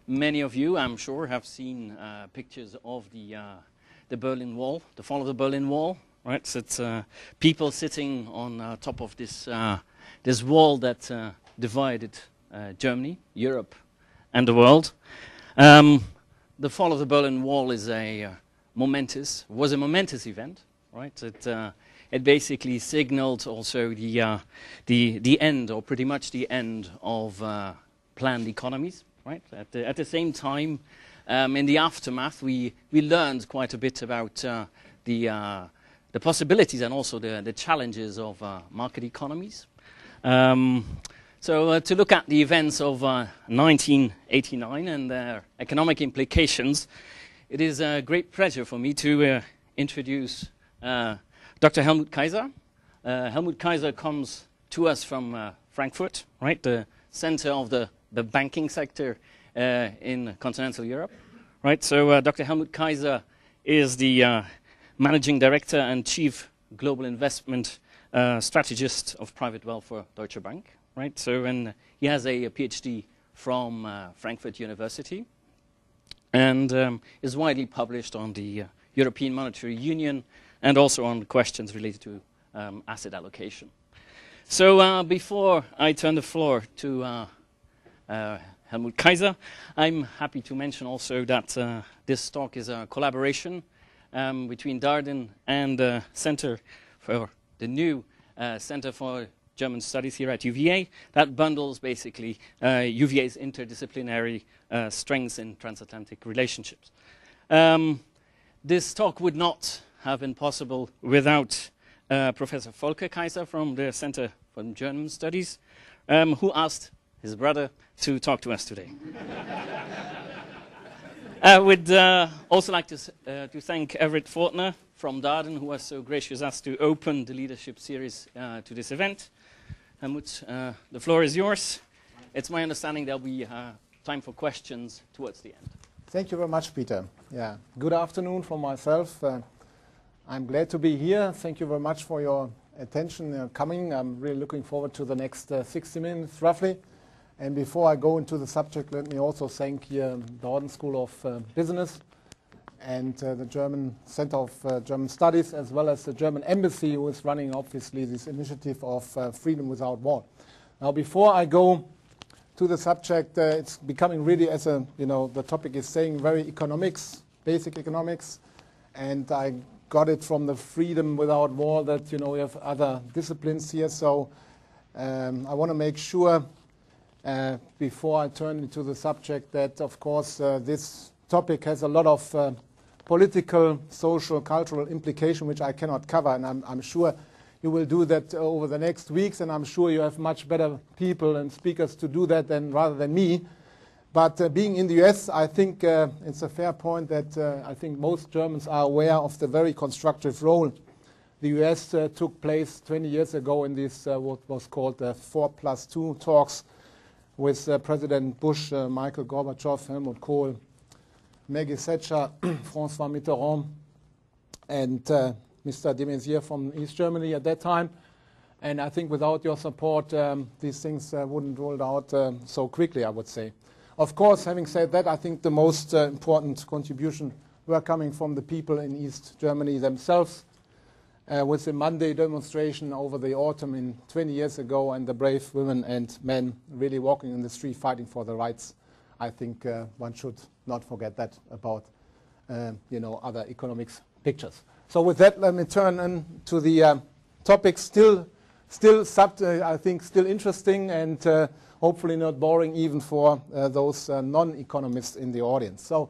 Many of you, I'm sure, have seen pictures of the Berlin Wall, the fall of the Berlin Wall. Right, so it's people sitting on top of this this wall that divided Germany, Europe, and the world. The fall of the Berlin Wall was a momentous event. Right, it basically signaled also the end, or pretty much the end, of planned economies. Right, at the same time, in the aftermath, we learned quite a bit about the possibilities and also the challenges of market economies. So to look at the events of 1989 and their economic implications, it is a great pleasure for me to introduce Dr. Helmut Kaiser. Helmut Kaiser comes to us from Frankfurt, right, the center of the banking sector in continental Europe. Right, so Dr. Helmut Kaiser is the Managing Director and Chief Global Investment Strategist of Private Wealth for Deutsche Bank. Right, so and he has a PhD from Frankfurt University, and is widely published on the European Monetary Union and also on questions related to asset allocation. So before I turn the floor to Helmut Kaiser, I'm happy to mention also that this talk is a collaboration between Darden and the Center for the new Center for German Studies here at UVA, that bundles basically UVA's interdisciplinary strengths in transatlantic relationships. This talk would not have been possible without Professor Volker Kaiser from the Center for German Studies, who asked his brother to talk to us today. I would also like to thank Everett Fortner from Darden, who was so gracious as to open the leadership series to this event. Helmut, the floor is yours. It's my understanding there'll be time for questions towards the end. Thank you very much, Peter. Yeah, good afternoon from myself. I'm glad to be here. Thank you very much for your attention coming. I'm really looking forward to the next 60 minutes, roughly. And before I go into the subject, let me also thank here Darden School of Business and the German Center of German Studies, as well as the German Embassy, who is running, obviously, this initiative of Freedom Without Wall. Now, before I go to the subject, it's becoming really, as the topic is saying, very economics, basic economics, and I got it from the Freedom Without Wall that we have other disciplines here. So I want to make sure before I turn into the subject that, of course, this topic has a lot of political, social, cultural implication, which I cannot cover, and I'm sure you will do that over the next weeks, and I'm sure you have much better people and speakers to do that rather than me. But being in the US, I think it's a fair point that I think most Germans are aware of the very constructive role the US took place 20 years ago in this what was called the 4+2 talks with President Bush, Michael Gorbachev, Helmut Kohl, Maggie Thatcher, François Mitterrand, and Mr. de Maizière from East Germany at that time. And I think without your support, these things wouldn't roll out so quickly, I would say. Of course, having said that, I think the most important contribution were coming from the people in East Germany themselves, with the Monday demonstration over the autumn in 20 years ago, and the brave women and men really walking in the street fighting for their rights. I think one should not forget that about other economics pictures. So with that, let me turn to the topic. Still I think still interesting and hopefully not boring even for those non-economists in the audience. So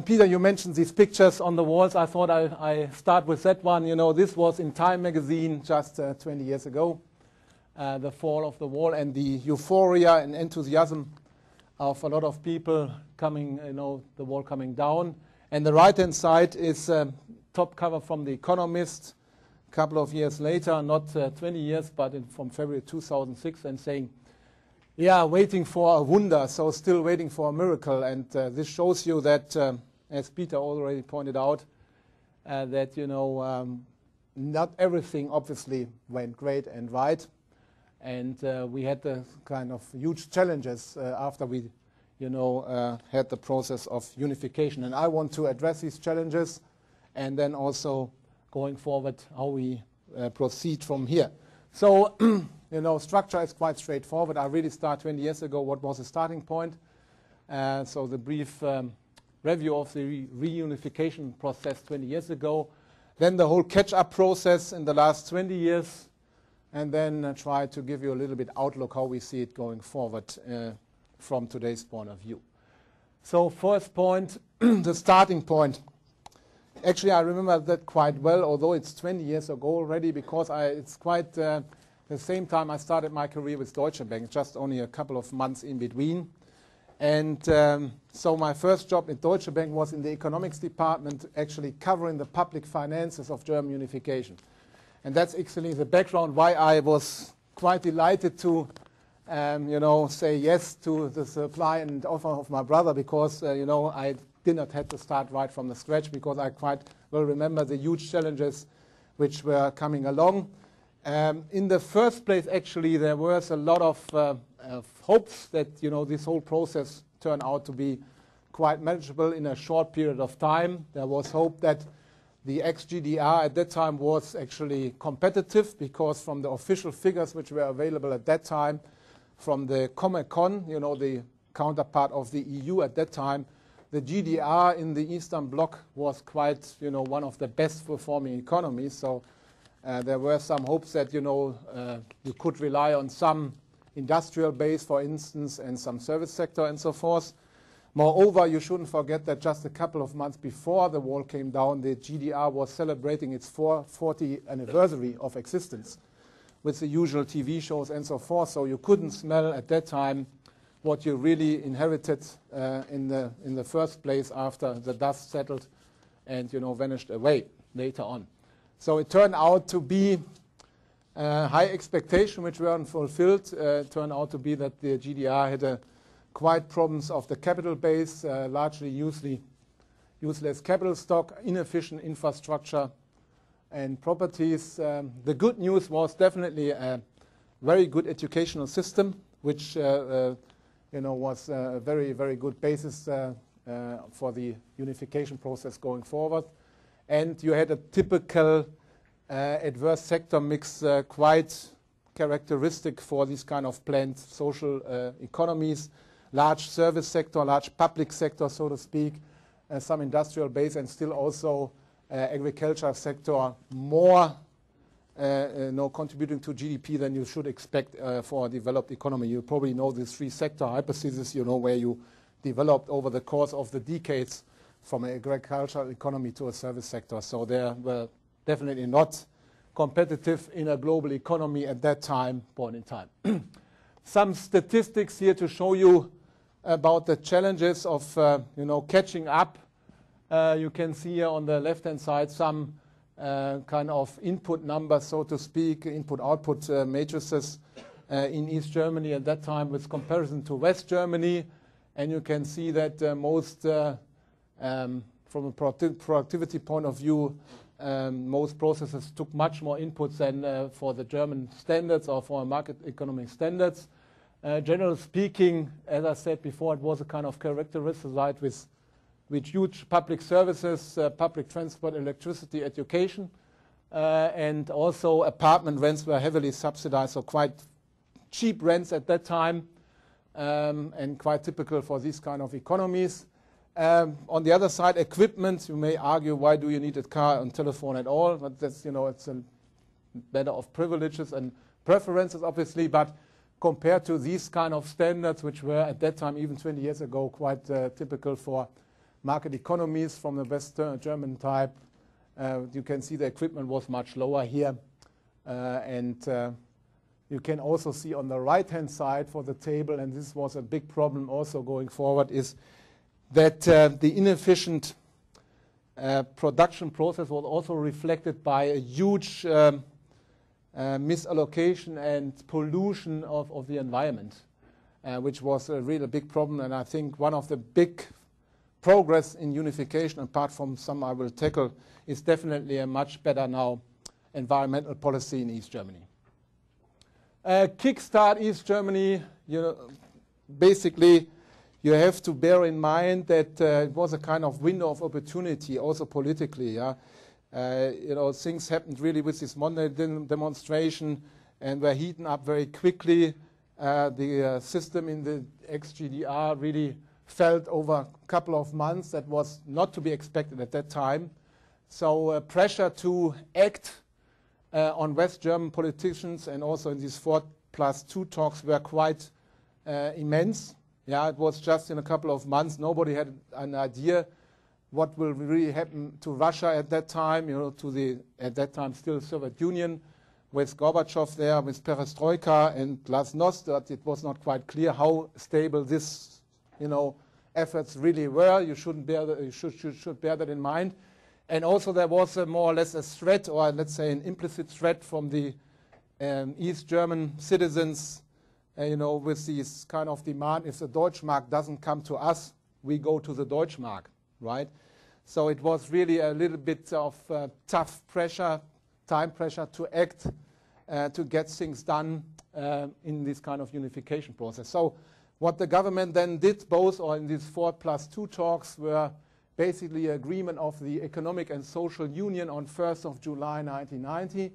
Peter, you mentioned these pictures on the walls. I thought I start with that one. This was in Time magazine just 20 years ago, the fall of the wall and the euphoria and enthusiasm of a lot of people coming, the wall coming down. And the right-hand side is top cover from The Economist a couple of years later, not 20 years, but from February 2006, and saying, yeah, waiting for a wonder, so still waiting for a miracle. And this shows you that, as Peter already pointed out, that, not everything obviously went great and right. And we had the kind of huge challenges after we, had the process of unification. And I want to address these challenges and then also going forward how we proceed from here. So, structure is quite straightforward. I really start 20 years ago. What was the starting point? So the brief review of the reunification process 20 years ago. Then the whole catch-up process in the last 20 years. And then try to give you a little bit outlook how we see it going forward from today's point of view. So first point, the starting point. Actually, I remember that quite well, although it's 20 years ago already, because it's quite the same time I started my career with Deutsche Bank, just only a couple of months in between. And so my first job at Deutsche Bank was in the economics department, actually covering the public finances of German unification. And that's actually the background why I was quite delighted to say yes to the supply and offer of my brother, because I did not have to start right from the scratch, because I quite well remember the huge challenges which were coming along. In the first place, actually, there was a lot of hopes that this whole process turned out to be quite manageable in a short period of time. There was hope that the ex-GDR at that time was actually competitive, because from the official figures which were available at that time, from the Comecon, the counterpart of the EU at that time, the GDR in the Eastern Bloc was quite, one of the best performing economies. So there were some hopes that, you could rely on some industrial base, for instance, and some service sector and so forth. Moreover, you shouldn't forget that just a couple of months before the wall came down, the GDR was celebrating its 40th anniversary of existence with the usual TV shows and so forth. So you couldn't smell at that time what you really inherited in the first place after the dust settled and vanished away later on. So it turned out to be high expectation which weren't fulfilled. It turned out to be that the GDR had quite problems of the capital base, largely useless capital stock, inefficient infrastructure and properties. The good news was definitely a very good educational system, which was a very, very good basis for the unification process going forward. And you had a typical adverse sector mix, quite characteristic for these kind of planned social economies. Large service sector, large public sector, so to speak, some industrial base, and still also agriculture sector, more contributing to GDP than you should expect for a developed economy. You probably know this three-sector hypothesis, where you developed over the course of the decades from an agricultural economy to a service sector. So they were definitely not competitive in a global economy at that point in time. Some statistics here to show you about the challenges of catching up. You can see here on the left-hand side some kind of input numbers, so to speak, input-output matrices in East Germany at that time with comparison to West Germany. And you can see that most, from a productivity point of view, most processes took much more inputs than for the German standards or for market economic standards. Generally speaking, as I said before, it was a kind of characteristic with huge public services, public transport, electricity, education, and also apartment rents were heavily subsidized, so quite cheap rents at that time, and quite typical for these kind of economies. On the other side, equipment, you may argue, why do you need a car and telephone at all? But that's, it's a matter of privileges and preferences, obviously, but compared to these kind of standards, which were at that time, even 20 years ago, quite typical for market economies from the West German type, you can see the equipment was much lower here. And you can also see on the right-hand side for the table, and this was a big problem also going forward, is that the inefficient production process was also reflected by a huge misallocation and pollution of the environment, which was a really big problem. And I think one of the big progress in unification, apart from some I will tackle, is definitely a much better now environmental policy in East Germany. Kickstart East Germany, basically you have to bear in mind that it was a kind of window of opportunity, also politically. Yeah? Things happened really with this Monday demonstration and were heating up very quickly. The system in the ex-GDR really felt over a couple of months. That was not to be expected at that time. So pressure to act on West German politicians and also in these 4+2 talks were quite immense. Yeah, it was just in a couple of months. Nobody had an idea what will really happen to Russia at that time, to the, at that time, still Soviet Union, with Gorbachev there, with Perestroika and Glasnost. That it was not quite clear how stable this, efforts really were. You should bear that in mind. And also there was more or less a threat, or let's say an implicit threat from the East German citizens, with this kind of demand, if the Deutschmark doesn't come to us, we go to the Deutschmark, right? So it was really a little bit of tough pressure, time pressure to act, to get things done in this kind of unification process. So what the government then did, both or in these 4+2 talks, were basically agreement of the Economic and Social Union on 1st of July 1990.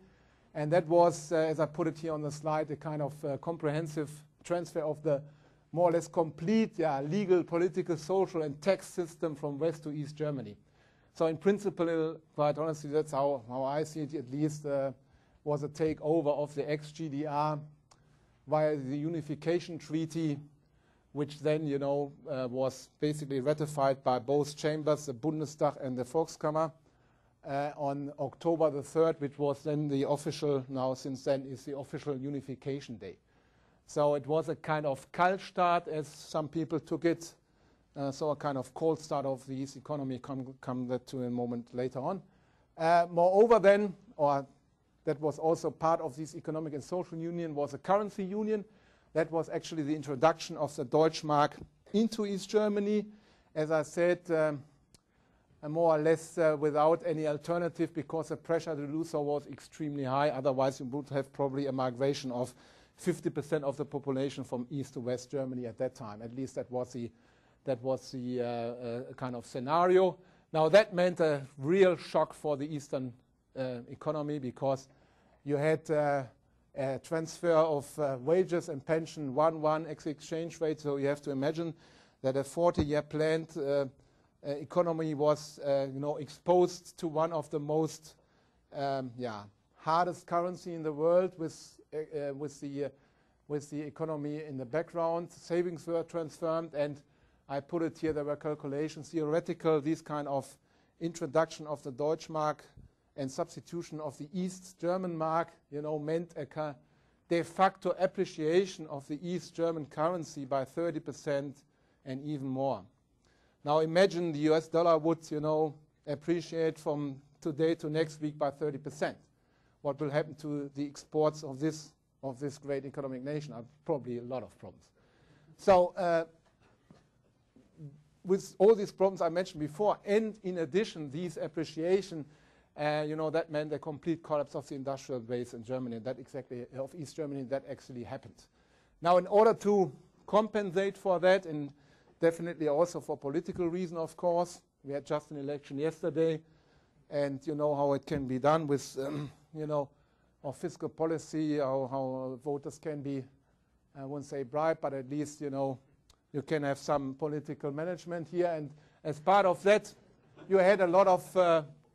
And that was, as I put it here on the slide, a kind of comprehensive transfer of the more or less complete legal, political, social, and tax system from West to East Germany. So in principle, quite honestly, that's how I see it at least, was a takeover of the ex-GDR via the Unification Treaty, which then, was basically ratified by both chambers, the Bundestag and the Volkskammer, on October the 3rd, which was then the official, now since then, is the official Unification Day. So it was a kind of Kaltstart, as some people took it, so a kind of cold start of the East economy, come that to a moment later on. Moreover then, or that was also part of this Economic and Social Union, was a currency union. That was actually the introduction of the Deutschmark into East Germany. As I said, more or less without any alternative, because the pressure to do so was extremely high. Otherwise, you would have probably a migration of 50% of the population from East to West Germany at that time. At least that was the kind of scenario. Now that meant a real shock for the Eastern economy, because you had a transfer of wages and pension 1:1 exchange rate. So you have to imagine that a 40-year planned economy was exposed to one of the most hardest currency in the world, with the economy in the background. Savings were transformed, and I put it here, there were calculations, theoretical, this kind of introduction of the Deutschmark and substitution of the East German mark, meant a de facto appreciation of the East German currency by 30% and even more. Now imagine the US dollar would, appreciate from today to next week by 30%. What will happen to the exports of this great economic nation? Probably a lot of problems. So with all these problems I mentioned before, and in addition, these appreciation, that meant a complete collapse of the industrial base in Germany, of East Germany, that actually happened. Now, in order to compensate for that, and definitely also for political reason, of course, we had just an election yesterday, and you know how it can be done with, our fiscal policy, how voters can be, I won't say bribed, but at least, you can have some political management here. And as part of that, you had a lot of,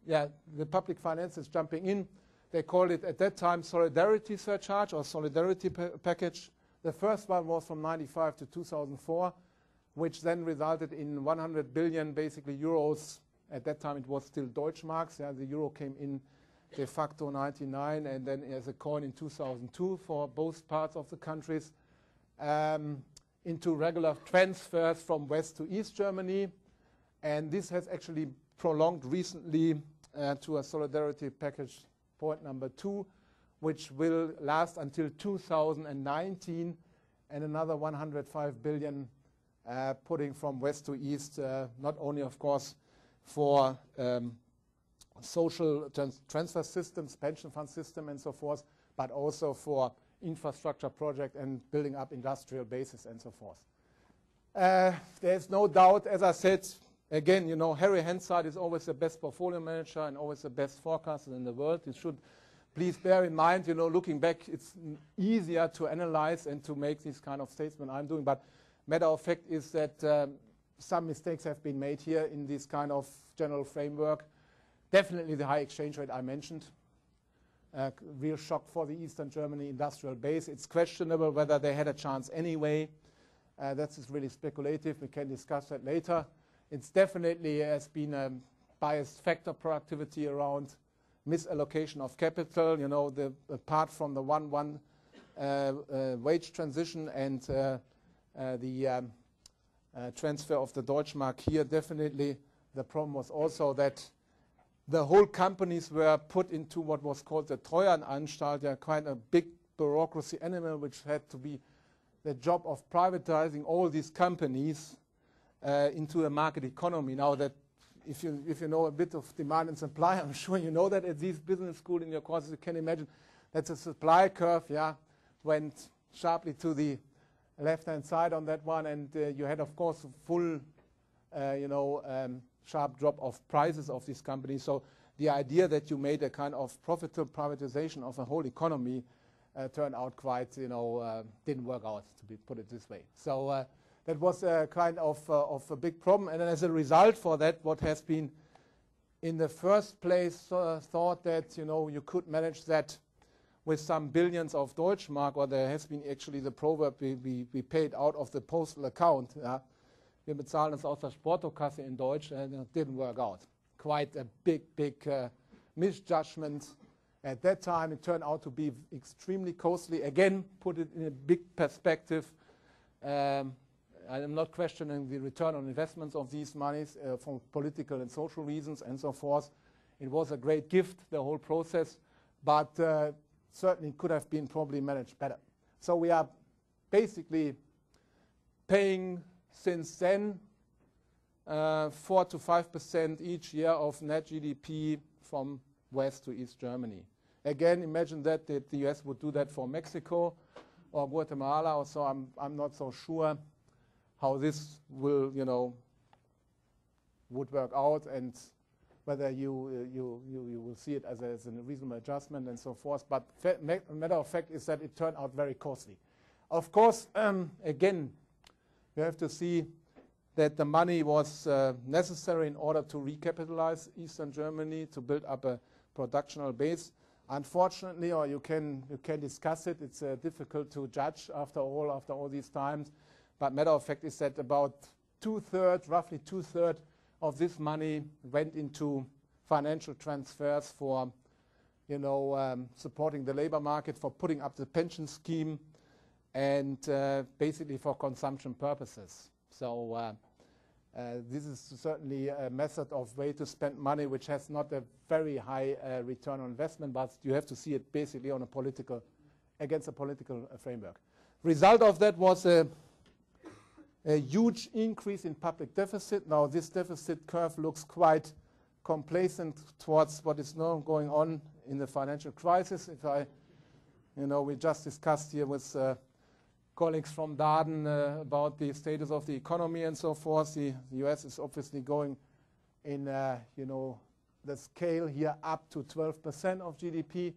the public finances jumping in. They called it at that time solidarity surcharge or solidarity package. The first one was from 95 to 2004, which then resulted in 100 billion, basically euros. At that time, it was still Deutschmarks. The euro came in de facto 99, and then as a coin in 2002 for both parts of the countries, into regular transfers from West to East Germany. And this has actually prolonged recently to a solidarity package point number 2, which will last until 2019, and another 105 billion putting from West to East, not only, of course, for social transfer systems, pension fund system and so forth, but also for infrastructure project and building up industrial bases and so forth. There's no doubt, as I said, again, you know, Harry Hansard is always the best portfolio manager and always the best forecaster in the world. You should please bear in mind, you know, looking back, it's easier to analyze and to make this kind of statement I'm doing. But matter of fact is that some mistakes have been made here in this kind of general framework. Definitely the high exchange rate I mentioned. Real shock for the Eastern Germany industrial base. It's questionable whether they had a chance anyway. That's just really speculative. We can discuss that later. It's definitely has been a biased factor productivity around misallocation of capital. You know, apart from the 1-1 wage transition and the transfer of the Deutsche Mark here, definitely the problem was also that the whole companies were put into what was called the Treuhandanstalt, quite a big bureaucracy animal, which had to be the job of privatizing all these companies into a market economy. Now that if you know a bit of demand and supply, I'm sure you know that at this business school in your courses, you can imagine that the supply curve went sharply to the left-hand side on that one, and you had, of course, full sharp drop of prices of these companies. So the idea that you made a kind of profitable privatization of a whole economy turned out quite, didn't work out, to put it this way. So that was a kind of a big problem. And then as a result for that, what has been in the first place thought that, you could manage that with some billions of Deutsche Mark, or there has been actually the proverb we paid out of the postal account. Wir bezahlen es aus der Sportokasse in Deutsch, and it didn't work out. Quite a big misjudgment. At that time, it turned out to be extremely costly. Again, put it in a big perspective. I am not questioning the return on investments of these monies for political and social reasons and so forth. It was a great gift, the whole process, but certainly could have been probably managed better. So we are basically paying since then 4 to 5% each year of net GDP from West to East Germany. Again, imagine that the US would do that for Mexico or Guatemala, or so. I'm not so sure how this will, would work out, and whether you will see it as a reasonable adjustment and so forth. But matter of fact is that it turned out very costly. Of course, again, you have to see that the money was necessary in order to recapitalize Eastern Germany, to build up a productional base. Unfortunately, or you can discuss it, it's difficult to judge after all these times. But matter of fact is that about roughly two-thirds of this money went into financial transfers for, supporting the labor market, for putting up the pension scheme, and basically for consumption purposes. So this is certainly a method of way to spend money which has not a very high return on investment, but you have to see it basically on against a political framework. Result of that was a huge increase in public deficit. Now this deficit curve looks quite complacent towards what is now going on in the financial crisis. We just discussed here with colleagues from Darden about the status of the economy and so forth. The US is obviously going in, the scale here up to 12% of GDP.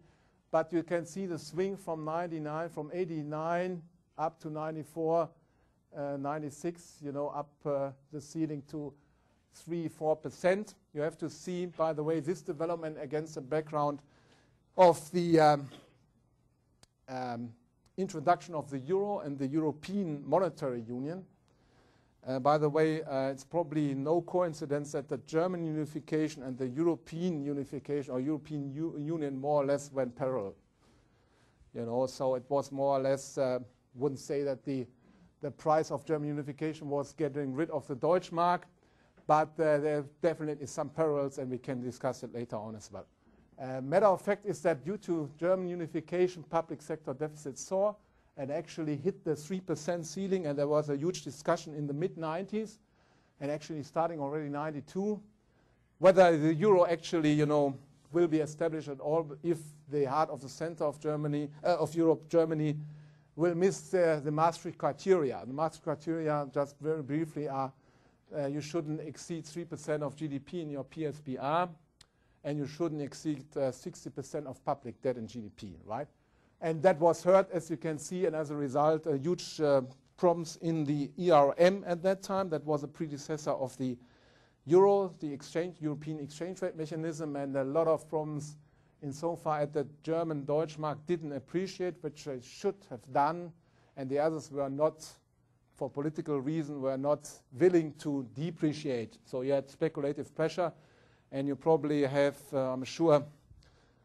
But you can see the swing from 89 up to 94, 96, up the ceiling to 3-4%. You have to see, by the way, this development against the background of the introduction of the euro and the European Monetary Union. By the way, it's probably no coincidence that the German unification and the European unification or European Union more or less went parallel. So it was more or less, wouldn't say that the price of German unification was getting rid of the Deutsche Mark, but there definitely is some parallels, and we can discuss it later on as well. Matter of fact is that due to German unification, public sector deficits soar and actually hit the 3% ceiling, and there was a huge discussion in the mid-90s, and actually starting already 92, whether the euro actually, will be established at all if the heart of the center of Germany, of Europe, Germany, will miss the Maastricht criteria. The Maastricht criteria, just very briefly, are you shouldn't exceed 3% of GDP in your PSBR, and you shouldn't exceed 60% of public debt in GDP, right? And that was hurt, as you can see, and as a result, huge problems in the ERM at that time. That was a predecessor of the Euro, the European exchange rate mechanism, and a lot of problems insofar as the German Deutsche Bank didn't appreciate, which they should have done, and the others were not, for political reasons, were not willing to depreciate. So you had speculative pressure, and you probably have, I'm sure,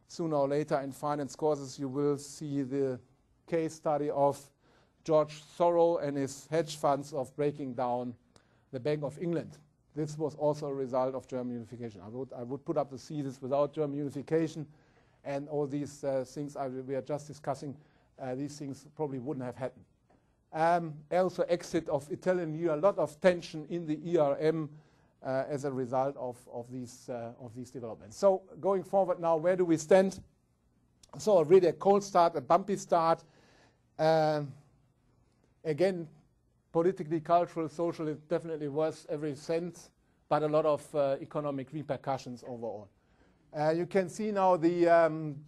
sooner or later in finance courses you will see the case study of George Soros and his hedge funds of breaking down the Bank of England. This was also a result of German unification. I would put up the thesis without German unification and all these things we are just discussing, these things probably wouldn't have happened. Also exit of Italian lira, a lot of tension in the ERM as a result of these developments. So going forward now, where do we stand? So really a cold start, a bumpy start. Again, politically, cultural, social, it definitely was every cent, but a lot of economic repercussions overall. You can see now the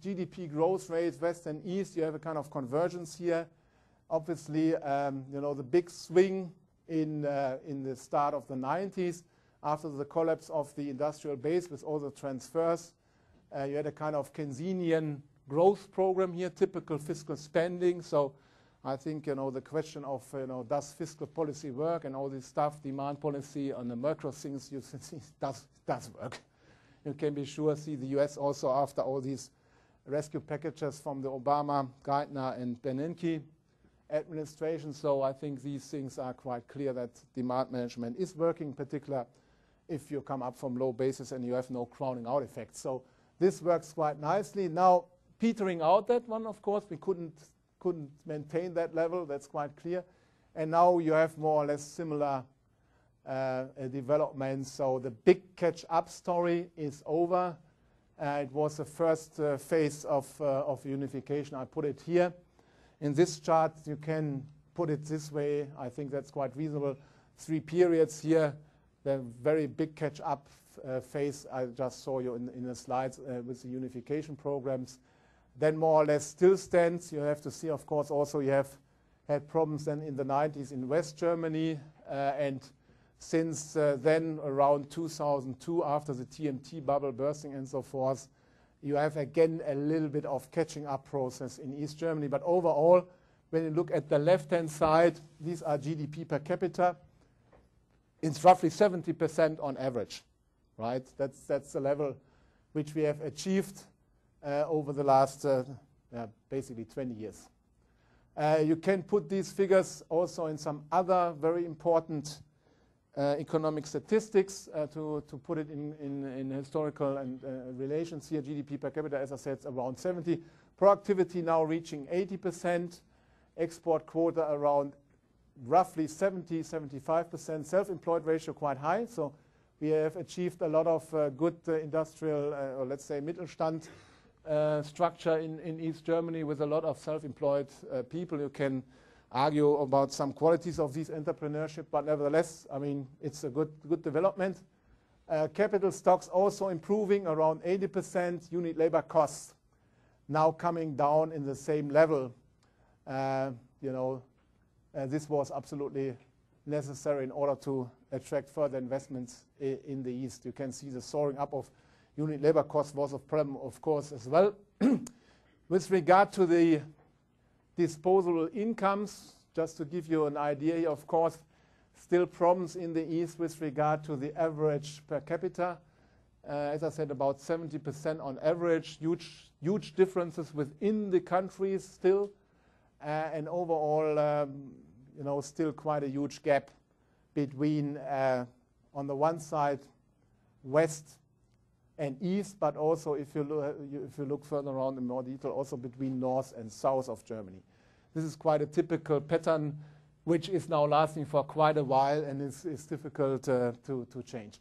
GDP growth rates, West and East. You have a kind of convergence here. Obviously, the big swing in the start of the 90s, after the collapse of the industrial base with all the transfers, you had a kind of Keynesian growth program here, typical fiscal spending. So I think, the question of, does fiscal policy work and all this stuff, demand policy on the macro things, you see, does work. You can be sure, see the US also after all these rescue packages from the Obama, Geithner, and Bernanke administration. So I think these things are quite clear that demand management is working, in particular if you come up from low bases and you have no crowding out effect. So this works quite nicely. Now, petering out that one, of course, we couldn't maintain that level, that's quite clear. And now you have more or less similar developments. So the big catch-up story is over. It was the first phase of unification. I put it here. In this chart, you can put it this way. I think that's quite reasonable. 3 periods here. The very big catch-up phase I just saw you in the slides with the unification programs. Then more or less still stands. You have to see, of course, also you have had problems then in the 90s in West Germany. And since then, around 2002, after the TMT bubble bursting and so forth, you have again a little bit of catching up process in East Germany. But overall, when you look at the left-hand side, these are GDP per capita. It's roughly 70% on average, right? That's the level which we have achieved over the last basically 20 years. You can put these figures also in some other very important economic statistics to put it in historical and relations here. GDP per capita, as I said, around 70. Productivity now reaching 80%. Export quota around roughly 70, 75%. Self-employed ratio quite high. So we have achieved a lot of good industrial, or let's say Mittelstand structure in East Germany with a lot of self-employed people. You can argue about some qualities of this entrepreneurship, but nevertheless, I mean, it's a good development. Capital stocks also improving around 80%. Unit labor costs now coming down in the same level. This was absolutely necessary in order to attract further investments in the East. You can see the soaring up of unit labor costs was a problem, of course, as well. With regard to the disposable incomes, just to give you an idea here, of course, still problems in the East with regard to the average per capita. As I said, about 70% on average, huge differences within the countries still, and overall, still quite a huge gap between, on the one side, West and East, but also if you look further around in more detail, also between North and South of Germany. This is quite a typical pattern, which is now lasting for quite a while and is difficult to change.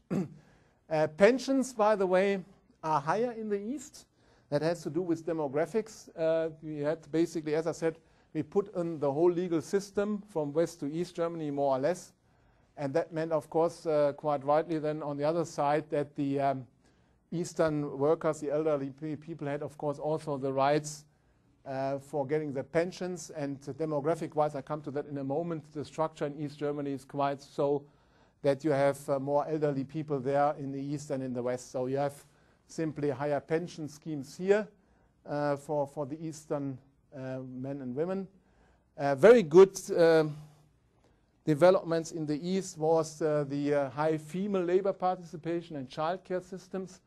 Pensions, by the way, are higher in the East. That has to do with demographics. We had basically, as I said, we put in the whole legal system from West to East Germany, more or less. And that meant, of course, quite rightly then on the other side that the Eastern workers, the elderly people, had, of course, also the rights for getting their pensions. And demographic-wise, I come to that in a moment, the structure in East Germany is quite so that you have more elderly people there in the East than in the West. So you have simply higher pension schemes here for the Eastern men and women. Very good developments in the East was the high female labor participation and childcare systems.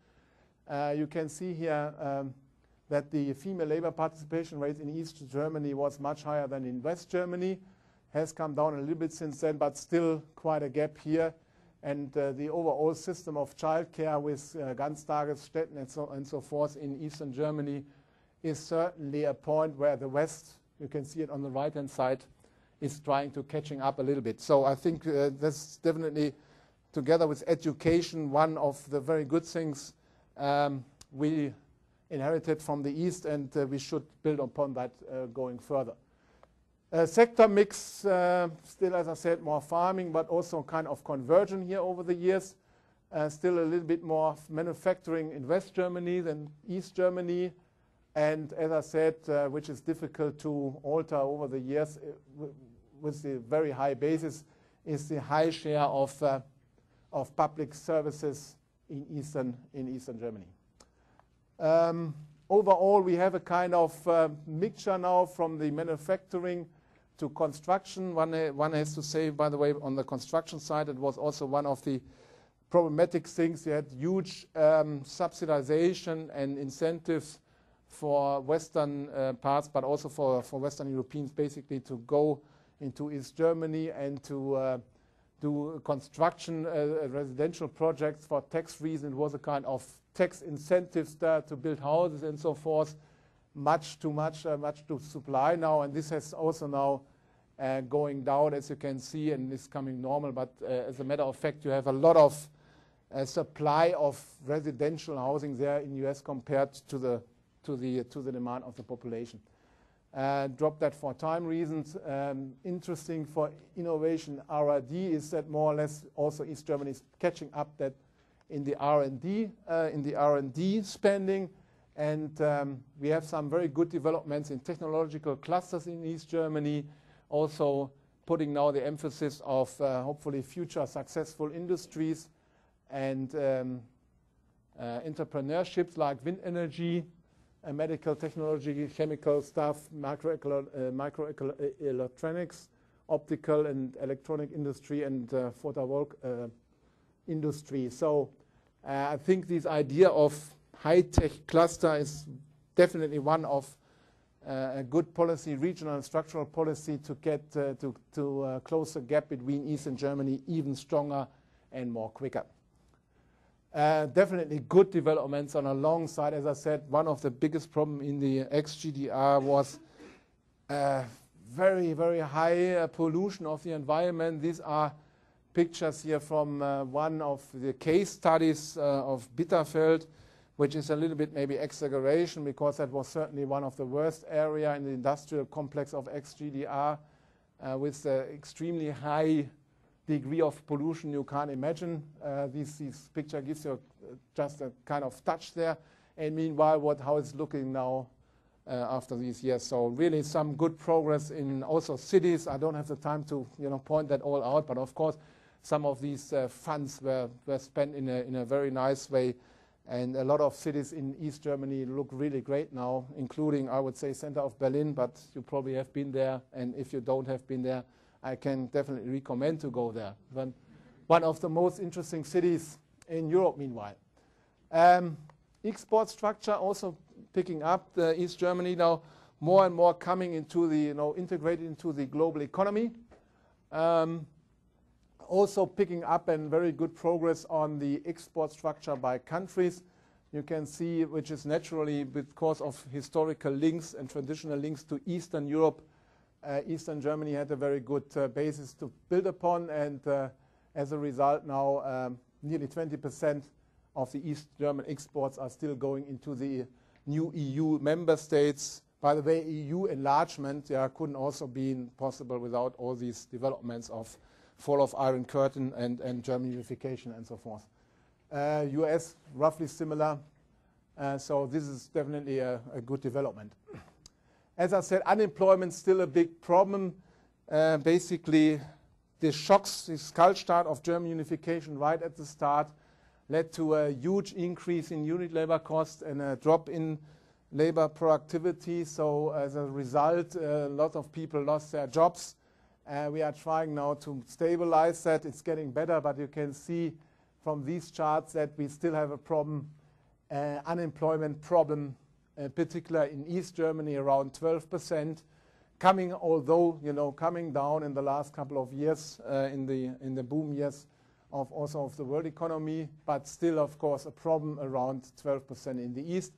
You can see here that the female labor participation rate in East Germany was much higher than in West Germany. Has come down a little bit since then, but still quite a gap here. And the overall system of childcare with Ganztagesstätten and so forth in Eastern Germany is certainly a point where the West, you can see it on the right-hand side, is trying to catching up a little bit. So I think that's definitely, together with education, one of the very good things we inherited from the East, and we should build upon that going further. Sector mix, still, as I said, more farming, but also kind of conversion here over the years. Still a little bit more manufacturing in West Germany than East Germany. And as I said, which is difficult to alter over the years with the very high basis, is the high share of public services in Eastern Germany. Overall, we have a kind of mixture now from the manufacturing to construction. One has to say, by the way, on the construction side, it was also one of the problematic things. You had huge subsidization and incentives for Western parts, but also for Western Europeans, basically to go into East Germany and to do construction residential projects for tax reasons. It was a kind of tax incentives there to build houses and so forth. Much too supply now, and this has also now going down, as you can see, and is coming normal. But as a matter of fact, you have a lot of supply of residential housing there in US compared to the demand of the population. Drop that for time reasons. Interesting for innovation R&D is that more or less also East Germany is catching up that in the R&D spending. And we have some very good developments in technological clusters in East Germany, also putting now the emphasis of hopefully future successful industries and entrepreneurships like wind energy, medical technology, chemical stuff, microelectronics, optical and electronic industry, and photovoltaic industry. So I think this idea of high-tech cluster is definitely one of a good policy, regional and structural policy, to get to close the gap between East and Germany even stronger and more quicker. Definitely good developments on a long side. As I said, one of the biggest problems in the ex-GDR was very, very high pollution of the environment. These are pictures here from one of the case studies of Bitterfeld, which is a little bit maybe exaggeration, because that was certainly one of the worst area in the industrial complex of ex-GDR, with the extremely high degree of pollution you can't imagine. This picture gives you just a kind of touch there. And meanwhile, how it's looking now after these years. So really some good progress in also cities. I don't have the time to point that all out, but of course some of these funds were spent in a very nice way. And a lot of cities in East Germany look really great now, including, I would say, center of Berlin, but you probably have been there. And if you don't have been there, I can definitely recommend to go there. One of the most interesting cities in Europe, meanwhile. Export structure also picking up. The East Germany now more and more coming into the, integrated into the global economy. Also picking up and very good progress on the export structure by countries. You can see, which is naturally because of historical links and traditional links to Eastern Europe. Eastern Germany had a very good basis to build upon, and as a result now nearly 20% of the East German exports are still going into the new EU member states, By the way, EU enlargement couldn't also be possible without all these developments of fall of Iron Curtain and German unification and so forth. US, roughly similar. So this is definitely a good development. As I said, unemployment still a big problem. Basically, the shocks, the Kaltstart of German unification right at the start led to a huge increase in unit labor cost and a drop in labor productivity. So as a result, a lot of people lost their jobs. We are trying now to stabilize that. It's getting better, but you can see from these charts that we still have a problem, unemployment problem, particularly in East Germany, around 12%, coming down in the last couple of years, in the boom years of the world economy, but still, of course, a problem around 12% in the East.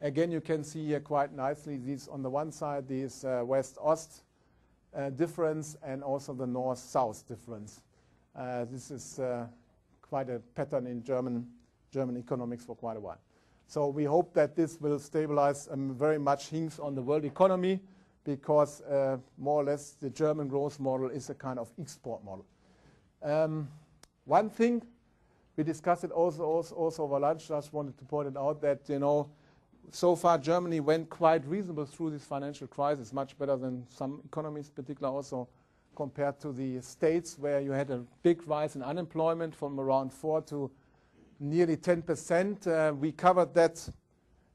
Again, you can see here quite nicely these on the one side, these West-Ost difference and also the North-South difference. This is quite a pattern in German economics for quite a while. So we hope that this will stabilize very much hinges on the world economy because more or less the German growth model is a kind of export model. One thing, we discussed it also over lunch, just wanted to point it out that, so far Germany went quite reasonable through this financial crisis, much better than some economies, particularly also compared to the States where you had a big rise in unemployment from around 4 to nearly 10%. We covered that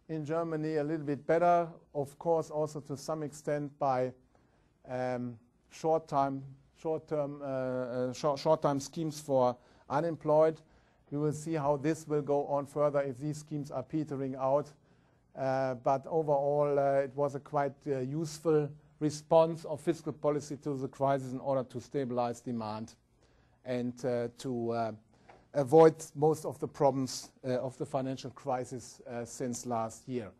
in Germany a little bit better, of course, also to some extent by short-term schemes for unemployed. We will see how this will go on further if these schemes are petering out. But overall, it was a quite useful response of fiscal policy to the crisis in order to stabilize demand and to avoid most of the problems of the financial crisis since last year.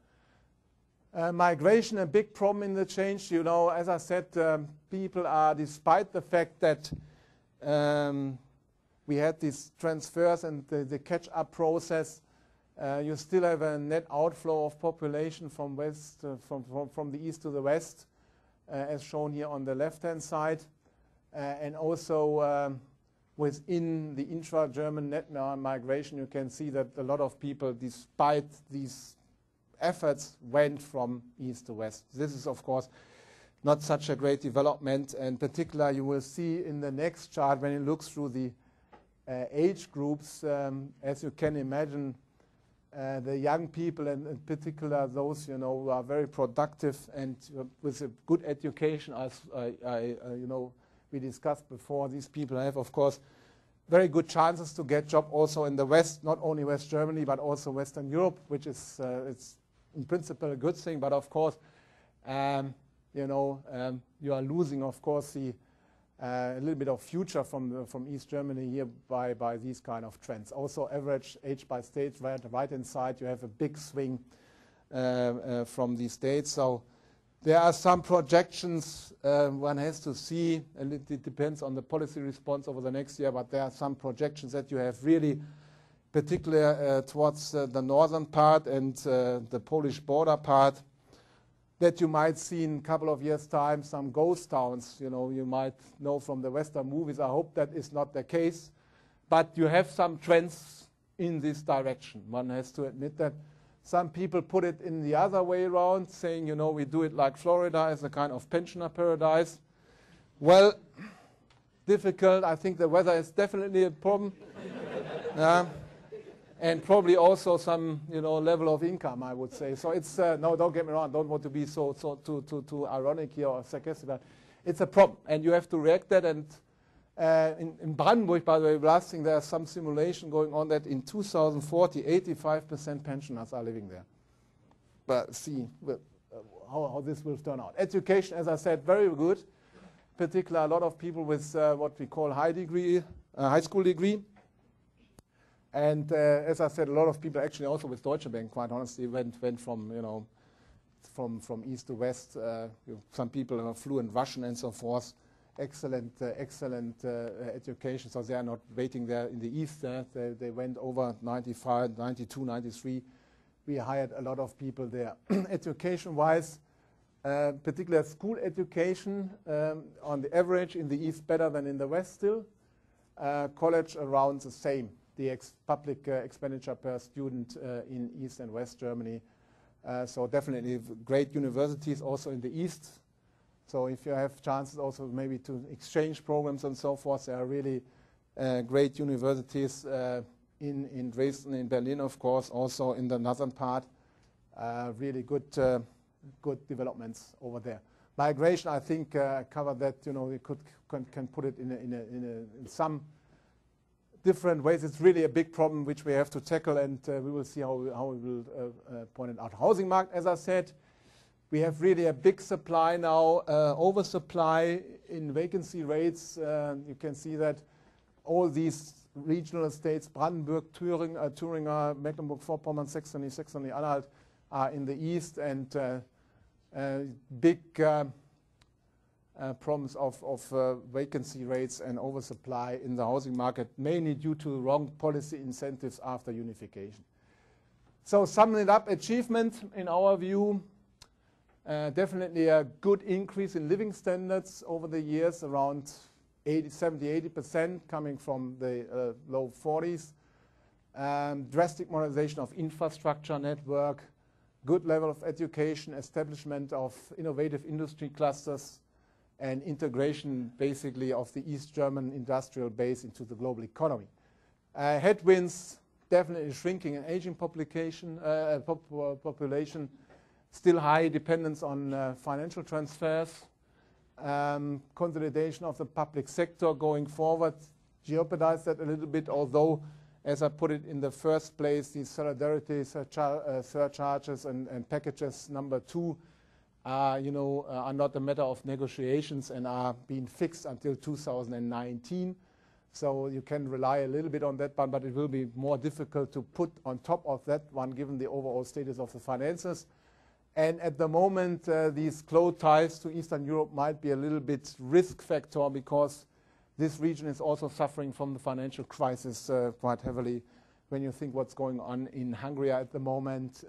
Migration, a big problem in the change. As I said, people are, despite the fact that we had these transfers and the catch-up process, you still have a net outflow of population from the east to the west, as shown here on the left-hand side, and also within the intra-German net migration, you can see that a lot of people, despite these efforts, went from east to west. This is, of course, not such a great development, and particularly you will see in the next chart when you look through the age groups, as you can imagine, the young people, and in particular those who are very productive and with a good education, as we discussed before, these people have, of course, very good chances to get job also in the West, not only West Germany but also Western Europe, which is it's in principle a good thing. But of course, you are losing, of course, the a little bit of future from East Germany here by these kind of trends. Also, average age by state, right inside, you have a big swing from these states. So there are some projections one has to see, and it depends on the policy response over the next year, but there are some projections that you have really, particularly towards the northern part and the Polish border part, that you might see in a couple of years' time some ghost towns. You might know from the Western movies. I hope that is not the case. But you have some trends in this direction. One has to admit that. Some people put it in the other way around, saying, we do it like Florida as a kind of pensioner paradise. Well, difficult. I think the weather is definitely a problem. And probably also some, level of income, I would say. So it's no, don't get me wrong. Don't want to be so too ironic here or sarcastic. It's a problem, and you have to react that. And in Brandenburg, by the way, last thing, there's some simulation going on that in 2040, 85% pensioners are living there. But see how this will turn out. Education, as I said, very good. Particularly, a lot of people with what we call high school degree. And as I said, a lot of people actually also with Deutsche Bank, quite honestly, went from from east to west. Some people are fluent Russian and so forth. Excellent education. So they are not waiting there in the east. They went over 95, 92, 93. We hired a lot of people there. Education-wise, particular school education on the average in the East better than in the West still. College around the same, the public expenditure per student in East and West Germany. So definitely great universities also in the East. So if you have chances also maybe to exchange programs and so forth, there are really great universities in Dresden, in Berlin, of course, also in the northern part. Really good developments over there. Migration, I think, covered that. You know, we can put it in some different ways. It's really a big problem which we have to tackle, and we will see how we will point it out. Housing market, as I said, we have really a big supply now, oversupply in vacancy rates. You can see that all these regional states, Brandenburg, Thüringer, Mecklenburg-Vorpommern, Saxony-Anhalt, are in the east, and big problems of vacancy rates and oversupply in the housing market, mainly due to wrong policy incentives after unification. So summing it up, achievement in our view, definitely a good increase in living standards over the years, around 70-80% coming from the low 40s. Drastic modernization of infrastructure network, good level of education, establishment of innovative industry clusters, and integration basically of the East German industrial base into the global economy. Headwinds, definitely shrinking and aging population, still high dependence on financial transfers, consolidation of the public sector going forward, jeopardize that a little bit, although, as I put it in the first place, these solidarity surcharges and packages number 2 are not a matter of negotiations and are being fixed until 2019. So you can rely a little bit on that one, but it will be more difficult to put on top of that one given the overall status of the finances. And at the moment, these close ties to Eastern Europe might be a little bit risk factor, because this region is also suffering from the financial crisis quite heavily when you think what's going on in Hungary at the moment,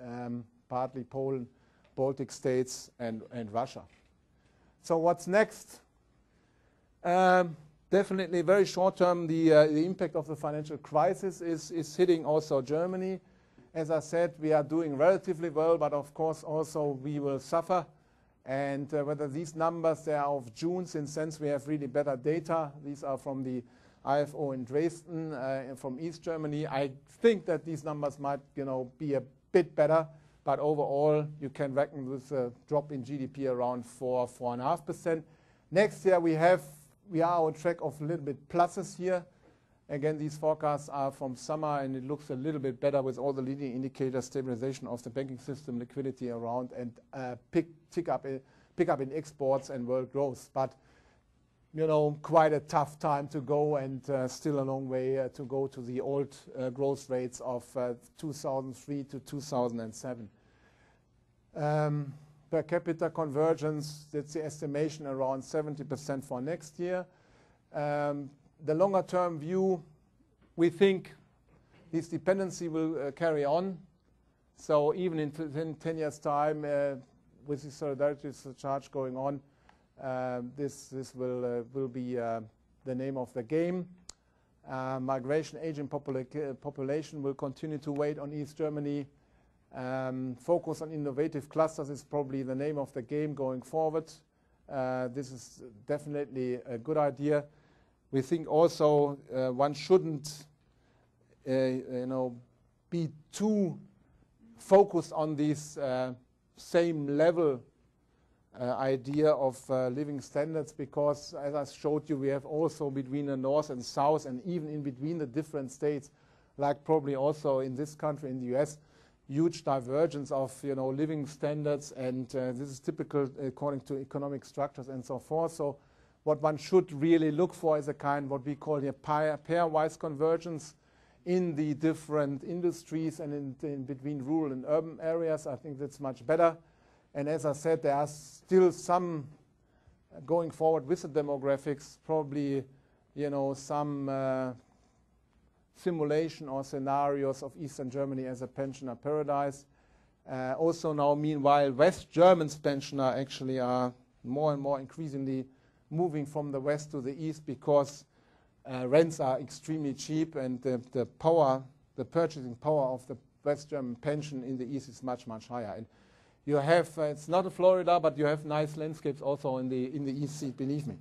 partly Poland, Baltic states, and Russia. So what's next? Definitely very short term, the impact of the financial crisis is hitting also Germany. As I said, we are doing relatively well, but of course also we will suffer. And whether these numbers, they are of June, since we have really better data. These are from the IFO in Dresden, from East Germany. I think that these numbers might, be a bit better, but overall you can reckon with a drop in GDP around 4.5%. Next year we are on track of a little bit pluses here. Again, these forecasts are from summer, and it looks a little bit better with all the leading indicators, stabilization of the banking system, liquidity around, and pick up in exports and world growth. But, quite a tough time to go, and still a long way to go to the old growth rates of 2003 to 2007. Per capita convergence, that's the estimation, around 70% for next year. The longer term view, we think this dependency will carry on. So even in 10 years' time, with the solidarity surcharge going on, this will be the name of the game. Migration, aging population will continue to weigh on East Germany. Focus on innovative clusters is probably the name of the game going forward. This is definitely a good idea. We think also one shouldn't, be too focused on this same level idea of living standards, because, as I showed you, we have also between the north and south, and even in between the different states, like probably also in this country, in the US, huge divergence of living standards, and this is typical according to economic structures and so forth. So what one should really look for is a kind, what we call here, pairwise convergence in the different industries and in between rural and urban areas. I think that's much better. And as I said, there are still some going forward with the demographics, probably, some simulation or scenarios of Eastern Germany as a pensioner paradise. Also now, meanwhile, West Germans pensioners actually are more and more increasingly moving from the west to the east because rents are extremely cheap, and the purchasing power of the West German pension in the east is much, much higher. And you have, it's not a Florida, but you have nice landscapes also in the East Sea, believe me.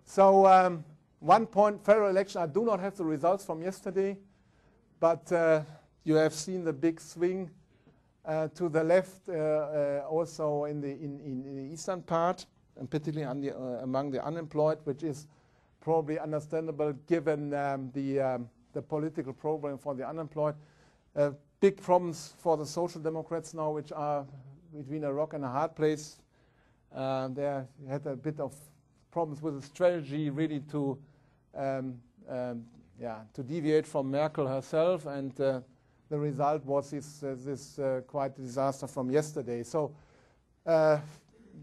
So 1 point, federal election. I do not have the results from yesterday, but you have seen the big swing to the left, also in the eastern part, and particularly among the unemployed, which is probably understandable given the political program for the unemployed. Big problems for the Social Democrats now, which are between a rock and a hard place. They had a bit of problems with the strategy, really to deviate from Merkel herself, and the result was this quite disaster from yesterday. So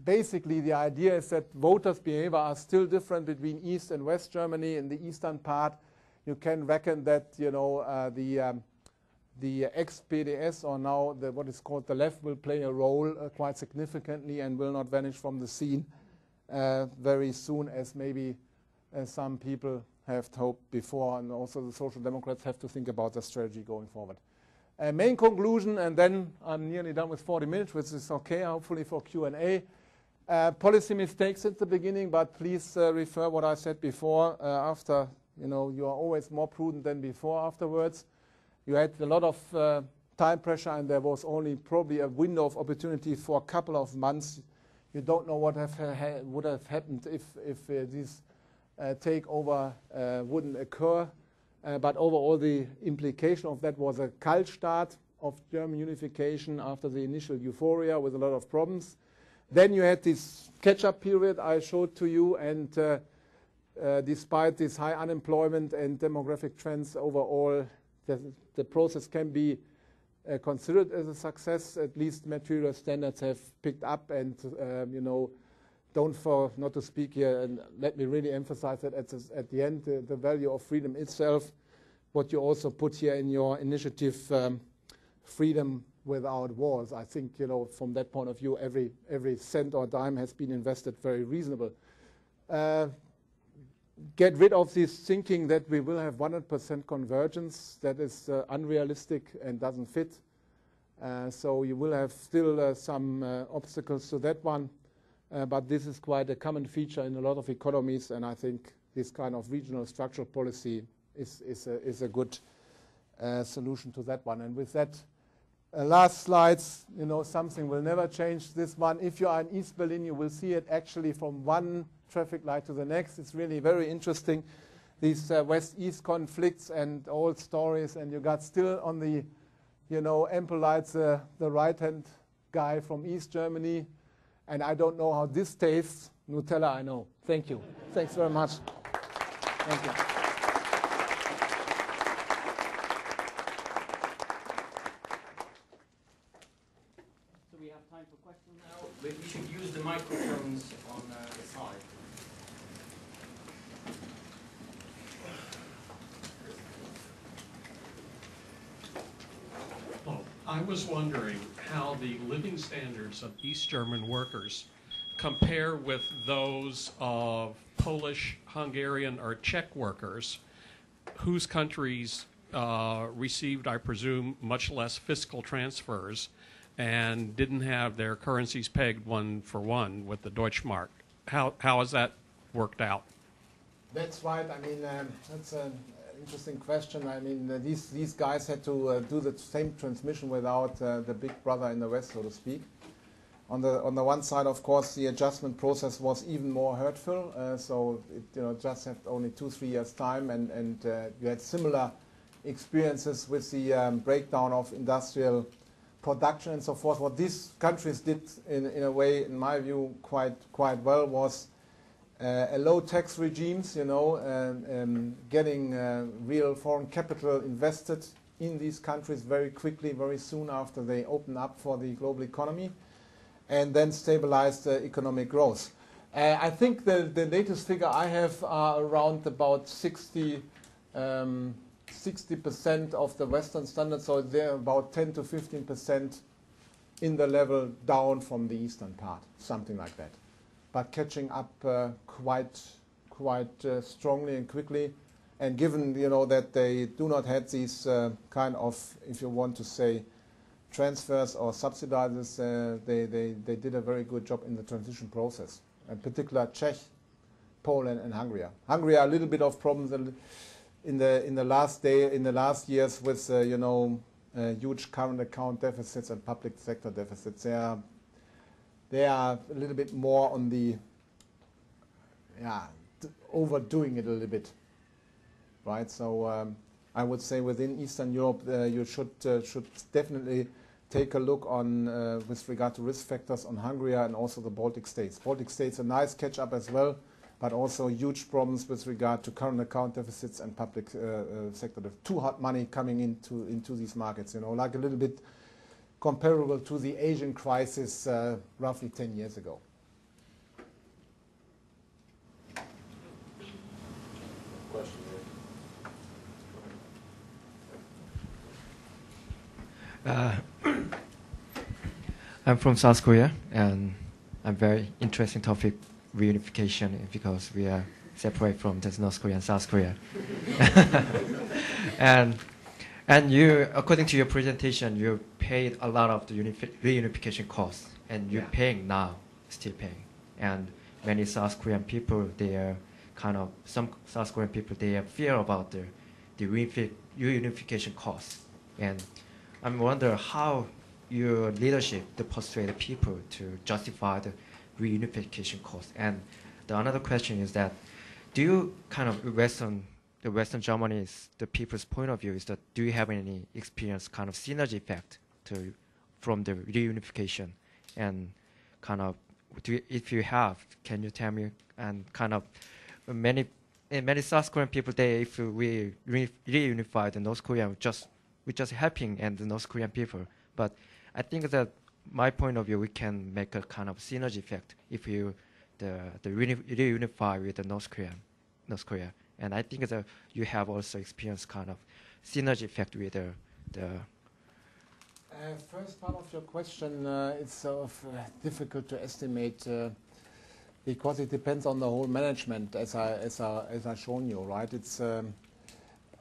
basically, the idea is that voters' behavior are still different between East and West Germany. In the eastern part, you can reckon that the ex-PDS, or now what is called the left, will play a role quite significantly and will not vanish from the scene very soon, as maybe some people have hoped before. And also the Social Democrats have to think about the strategy going forward. Main conclusion, and then I'm nearly done with 40 minutes, which is okay, hopefully, for Q&A. Policy mistakes at the beginning, but please refer what I said before. After, you are always more prudent than before afterwards. You had a lot of time pressure, and there was only probably a window of opportunity for a couple of months. You don't know what would have happened if this takeover wouldn't occur. But overall, the implication of that was a Kaltstart of German unification after the initial euphoria with a lot of problems. Then you had this catch-up period I showed to you, and despite this high unemployment and demographic trends overall, the process can be considered as a success. At least material standards have picked up, and not to speak here, and let me really emphasize that at the end, the value of freedom itself, what you also put here in your initiative, freedom without wars. I think, from that point of view, every cent or dime has been invested very reasonable. Get rid of this thinking that we will have 100% convergence. That is unrealistic and doesn't fit. So you will have still some obstacles to that one. But this is quite a common feature in a lot of economies, and I think this kind of regional structural policy is a good solution to that one. And with that, last slides, something will never change. This one, if you are in East Berlin, you will see it actually from one traffic light to the next. It's really very interesting, these West-East conflicts and old stories, and you got still on the, ample lights, the right-hand guy from East Germany. And I don't know how this tastes. Nutella, I know. Thank you. Thanks very much. Thank you. So we have time for questions now. We should use the microphones on the side. I was wondering how the living standards of East German workers compare with those of Polish, Hungarian, or Czech workers, whose countries received, I presume, much less fiscal transfers and didn't have their currencies pegged one for one with the Deutschmark. How has that worked out? That's right. I mean, that's an interesting question. I mean, these guys had to do the same transmission without the big brother in the West, so to speak. On the one side, of course, the adjustment process was even more hurtful. So it just had only 2-3 years time, and you had similar experiences with the breakdown of industrial production and so forth. What these countries did, in a way, in my view, quite well was a low tax regimes, getting real foreign capital invested in these countries very quickly, very soon after they open up for the global economy, and then stabilize the economic growth. I think the latest figure I have are around about 60% of the Western standards, so they're about 10 to 15% in the level down from the eastern part, something like that. But catching up quite strongly and quickly. And given, you know, that they do not have these kind of, if you want to say, transfers or subsidizes, they did a very good job in the transition process. In particular, Czech, Poland, and Hungary. Hungary are a little bit of problems in the last years with you know, huge current account deficits and public sector deficits. They are a little bit more on the overdoing it a little bit, right? So I would say within Eastern Europe you should definitely take a look on with regard to risk factors on Hungary and also the Baltic states. Baltic states a nice catch up as well, but also huge problems with regard to current account deficits and public sector. Too hot money coming into these markets, you know, like a little bit comparable to the Asian crisis roughly 10 years ago. I'm from South Korea, and I'm very interesting topic, reunification, because we are separate from the North Korea and South Korea. And you, according to your presentation, you paid a lot of the reunification costs, and you're paying now, still paying. And many South Korean people, they are some South Korean people, they have fear about the reunification costs. And I'm wondering how your leadership to persuade the people to justify the reunification cost. And the another question is that, do you the Western Germany's, the people's point of view is that, do you have any experience kind of synergy effect from the reunification? And if you have, can you tell me, and many South Korean people, if we reunify the North Korea, we're just helping and the North Korean people. But I think that my point of view, we can make a kind of synergy effect if you reunify with the North Korea. And I think that you have also experienced kind of synergy effect with the first part of your question, it's sort of difficult to estimate because it depends on the whole management, as I shown you, right? It's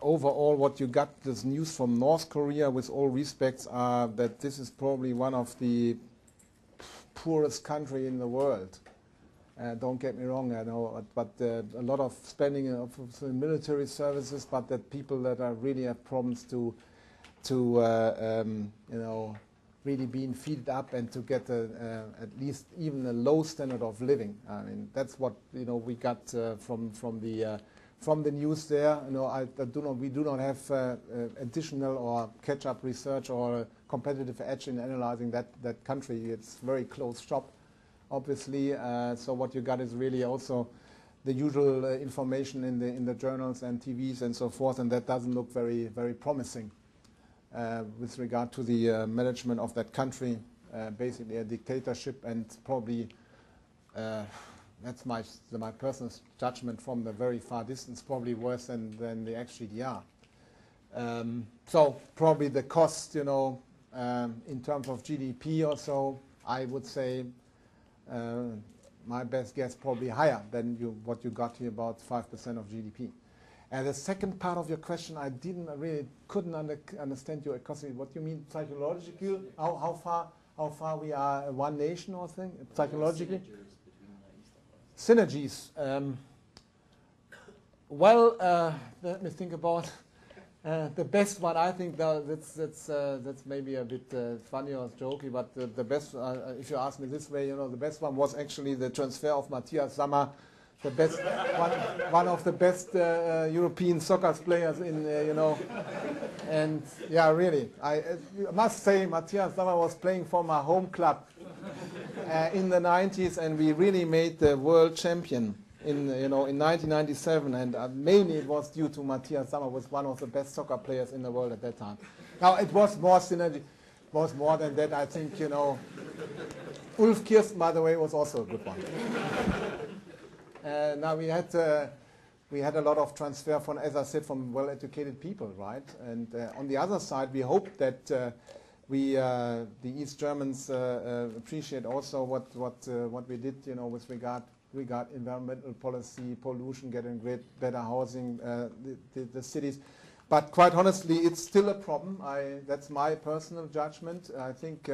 overall what you got this news from North Korea, with all respects, are that this is probably one of the poorest country in the world. Don't get me wrong, I know, but a lot of spending of military services, but that people that are really have problems to you know, really being feeded up and to get at least even a low standard of living. I mean, that's what, you know, we got from the news there. You know, we do not have additional or catch-up research or competitive edge in analyzing that country. It's very closed shop, obviously. So what you got is really also the usual information in the journals and TVs and so forth, and that doesn't look very, very promising with regard to the management of that country. Basically a dictatorship, and probably that's my personal judgment from the very far distance, probably worse than the ex-GDR. So probably the cost, you know, in terms of GDP or so, I would say my best guess probably higher than what you got here, about 5% of GDP. And the second part of your question, I couldn't understand your question. What do you mean psychological? How far we are one nation or thing psychologically? Synergies. Well, let me think about the best one. I think that's maybe a bit funny or jokey, but the best, if you ask me this way, you know, the best one was actually the transfer of Matthias Sammer, the best one of the best European soccer players in, you know, and yeah, really, I must say Matthias Sammer was playing for my home club in the 90s, and we really made the world champion in 1997, and mainly it was due to Matthias Sammer, was one of the best soccer players in the world at that time. Now it was more synergy, was more than that. I think, you know, Ulf Kirsten, by the way, was also a good one. Now we had a lot of transfer from, as I said, from well-educated people, right? And on the other side, we hope that the East Germans appreciate also what we did, with regard environmental policy, pollution, getting better housing, the cities. But quite honestly, it's still a problem. That's my personal judgment. I think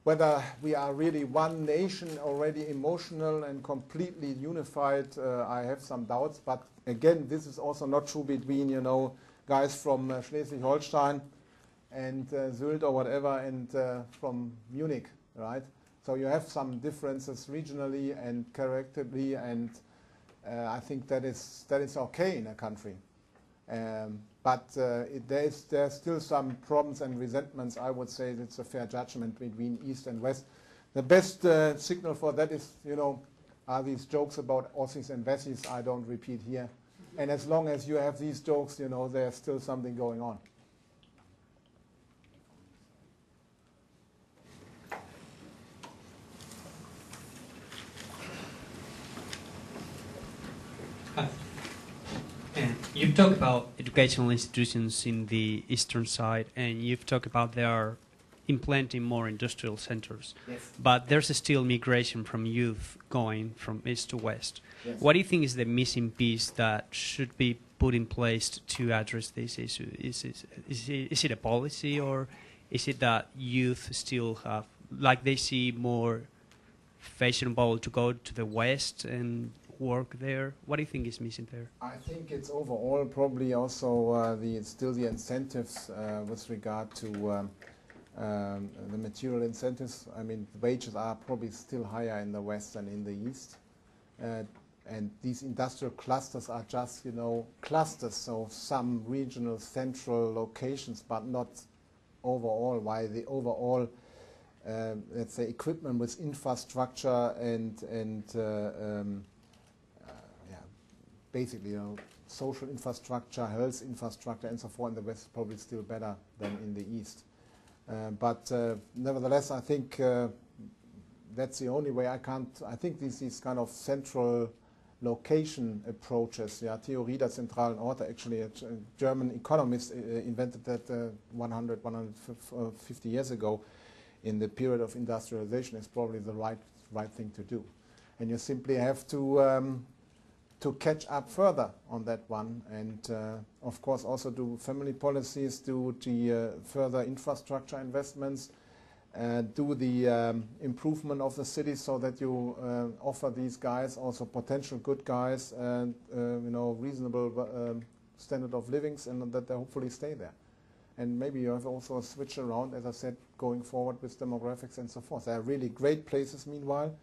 whether we are really one nation already emotional and completely unified, I have some doubts. But again, this is also not true between, guys from Schleswig-Holstein and Sylt or whatever, and from Munich, right? So you have some differences regionally and characterly, and I think that is okay in a country. But there's still some problems and resentments. I would say it's a fair judgment between East and West. The best signal for that is, are these jokes about Aussies and Westies I don't repeat here. And as long as you have these jokes, there's still something going on. Hi. And you've talked about educational institutions in the eastern side, and you've talked about they are implanting more industrial centers. Yes. But there's still migration from youth going from east to west. Yes. What do you think is the missing piece that should be put in place to address this issue? Is it a policy, or is it that youth still have, like they see more fashionable to go to the west and work there? What do you think is missing there? I think it's overall probably also still the incentives with regard to the material incentives. I mean, wages are probably still higher in the West than in the East. And these industrial clusters are just, clusters, so some regional central locations, but not overall. Why the overall, let's say, equipment with infrastructure and basically, social infrastructure, health infrastructure, and so forth in the West is probably still better than in the East. But nevertheless, I think that's the only way. I think these kind of central location approaches, Theorie der zentralen Orte, actually a German economist invented that 150 years ago in the period of industrialization, is probably the right thing to do. And you simply have to catch up further on that one, and of course also do family policies, do the further infrastructure investments, do the improvement of the city so that you offer these guys, also potential good guys, reasonable standard of livings, and that they hopefully stay there. And maybe you have also a switch around, as I said, going forward with demographics and so forth. They are really great places meanwhile.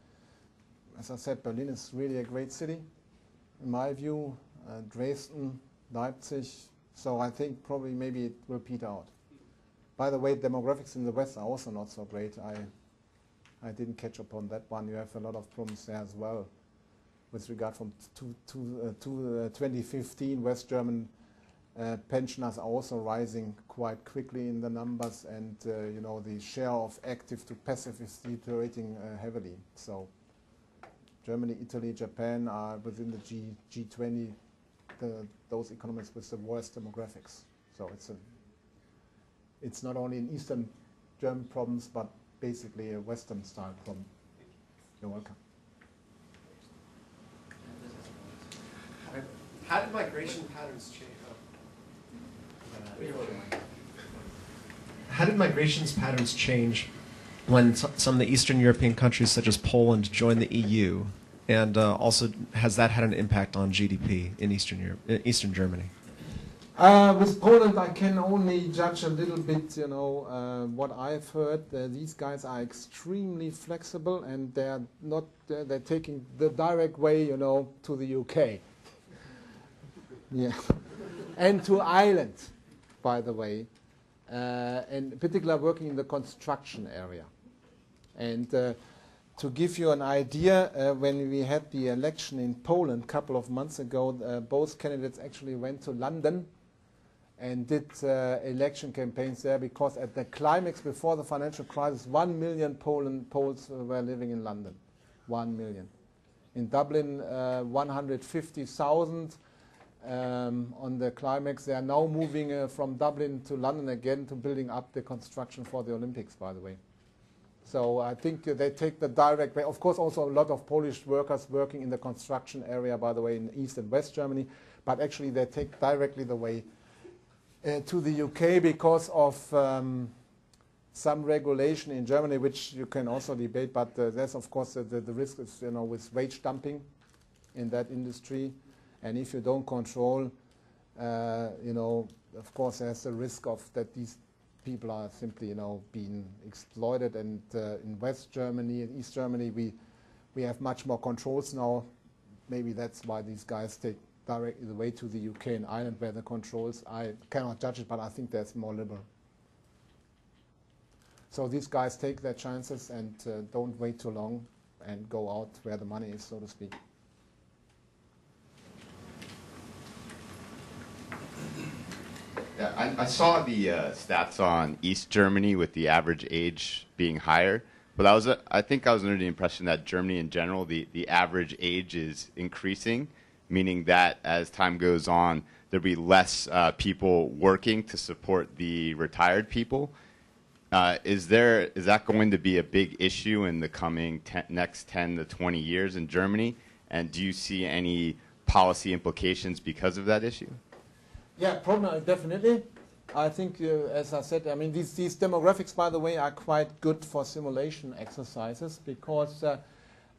As I said, Berlin is really a great city, in my view, Dresden, Leipzig, so I think probably maybe it will peter out. By the way, demographics in the West are also not so great. I didn't catch up on that one. You have a lot of problems there as well. With regard from 2015, West German pensioners are also rising quite quickly in the numbers, and the share of active to passive is deteriorating heavily. So Germany, Italy, Japan are within the G20, those economies with the worst demographics. So it's not only an Eastern German problems, but basically a Western style problem. You're welcome. How did migration patterns change? How did migrations patterns change when some of the Eastern European countries, such as Poland, joined the EU, and also has that had an impact on GDP in Eastern Germany? With Poland, I can only judge a little bit, what I've heard. These guys are extremely flexible, and they're taking the direct way, to the UK. Yeah, and to Ireland, by the way, and in particular working in the construction area. And to give you an idea, when we had the election in Poland a couple of months ago, both candidates actually went to London and did election campaigns there, because at the climax before the financial crisis, 1 million Poles were living in London. 1 million. In Dublin, 150,000. on the climax. They are now moving from Dublin to London again to building up the construction for the Olympics, by the way. So I think they take the direct way. Of course, also a lot of Polish workers working in the construction area, by the way, in East and West Germany. But actually, they take directly the way to the UK because of some regulation in Germany, which you can also debate. But there's, of course, the risk is, with wage dumping in that industry. And if you don't control, of course, there's a risk of that these people are simply, being exploited. And in West Germany and East Germany, we have much more controls now. Maybe that's why these guys take directly the way to the UK and Ireland, where the controls, I cannot judge it, but I think that's more liberal. So these guys take their chances and don't wait too long and go out where the money is, so to speak. Yeah, I saw the stats on East Germany with the average age being higher, but I think I was under the impression that Germany in general, the average age is increasing, meaning that as time goes on, there'll be less people working to support the retired people. Is that going to be a big issue in the coming next 10 to 20 years in Germany? And do you see any policy implications because of that issue? Yeah, definitely. I think, as I said, I mean, these demographics, by the way, are quite good for simulation exercises because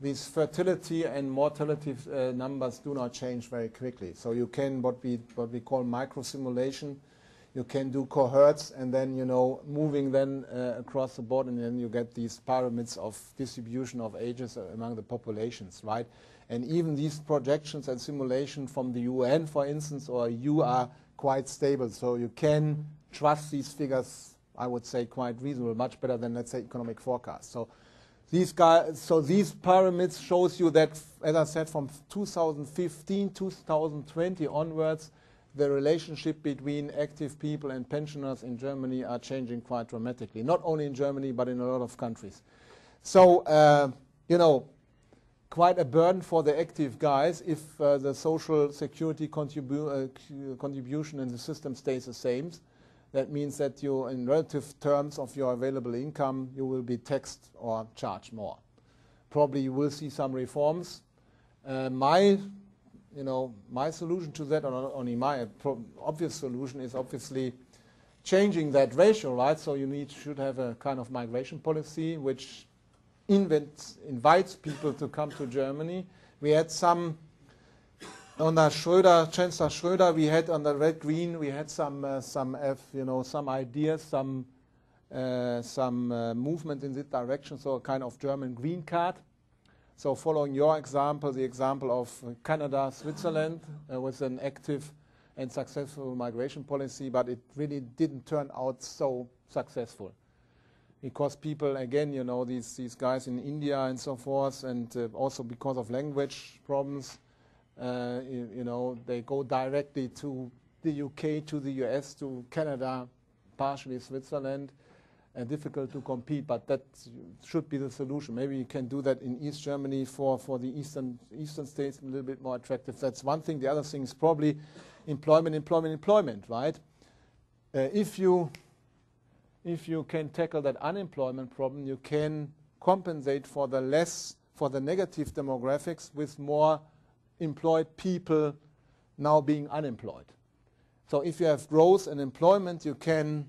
these fertility and mortality numbers do not change very quickly. So you can, what we call micro-simulation, you can do cohorts and then, moving then across the board, and then you get these pyramids of distribution of ages among the populations, right? And even these projections and simulation from the UN, for instance, or EU are quite stable. So you can trust these figures, I would say, quite reasonable, much better than, let's say, economic forecasts. So these pyramids shows you that, as I said, from 2015, 2020 onwards, the relationship between active people and pensioners in Germany are changing quite dramatically. Not only in Germany, but in a lot of countries. So, quite a burden for the active guys if the social security contribution in the system stays the same. That means that you, in relative terms of your available income, you will be taxed or charged more. Probably you will see some reforms. My solution to that, or not only my obvious solution, is obviously changing that ratio, right? So you should have a kind of migration policy which invites people to come to Germany. We had some under Chancellor Schröder. We had under Red Green. We had some ideas, some movement in this direction. So a kind of German green card. So following your example, the example of Canada, Switzerland, with an active and successful migration policy, but it really didn't turn out so successful. Because people, again, these guys in India and so forth, and also because of language problems, they go directly to the UK, to the US, to Canada, partially Switzerland, and difficult to compete, but that should be the solution. Maybe you can do that in East Germany for the eastern states, a little bit more attractive. That's one thing. The other thing is probably employment, right? If you can tackle that unemployment problem, you can compensate for the negative demographics with more employed people now being unemployed. So if you have growth and employment, you can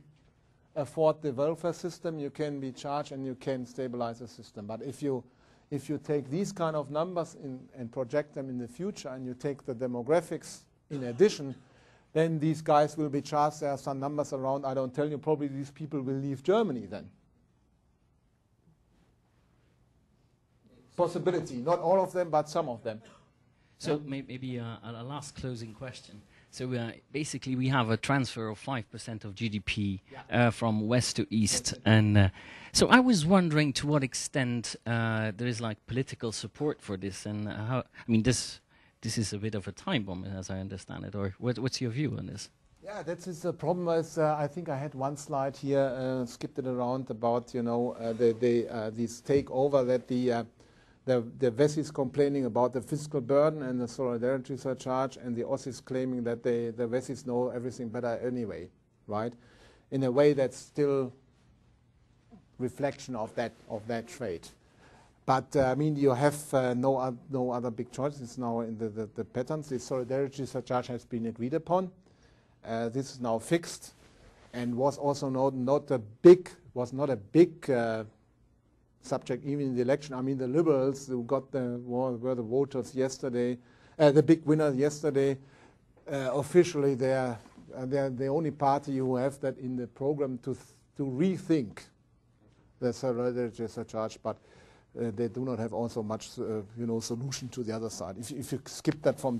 afford the welfare system, you can be charged, and you can stabilize the system. But if you take these kind of numbers and project them in the future, and you take the demographics in addition, then these guys will be charged. There are some numbers around. I don't tell you. Probably these people will leave Germany then. Possibility. Not all of them, but some of them. So maybe a last closing question. So basically, we have a transfer of 5% of GDP from west to east, and so I was wondering to what extent there is like political support for this, and how. I mean, this is a bit of a time bomb, as I understand it. Or what's your view on this? Yeah, that is the problem. Is I think I had one slide here, skipped it around about this takeover that the the VESI's complaining about the fiscal burden and the solidarity surcharge, and the Aussies claiming that the VESI's know everything better anyway, right? In a way that's still reflection of that trait. But I mean, you have no other big choices now in the patterns. The solidarity surcharge has been agreed upon. This is now fixed, and was also not a big subject even in the election. I mean, the Liberals who were the voters yesterday, the big winner yesterday. Officially, they're the only party who have that in the program to rethink the solidarity surcharge, but they do not have also much solution to the other side. If you skip that from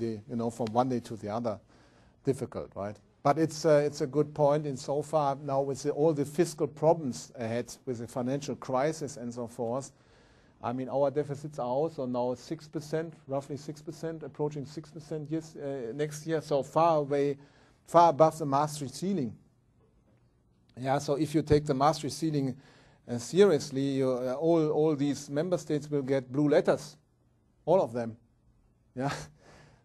one day to the other, difficult, right? But it's a good point in so far now with all the fiscal problems ahead with the financial crisis and so forth. I mean, our deficits are also now 6%, roughly 6%, approaching 6% next year. So far above the Maastricht ceiling. Yeah. So if you take the Maastricht ceiling seriously, all these member states will get blue letters, all of them. Yeah.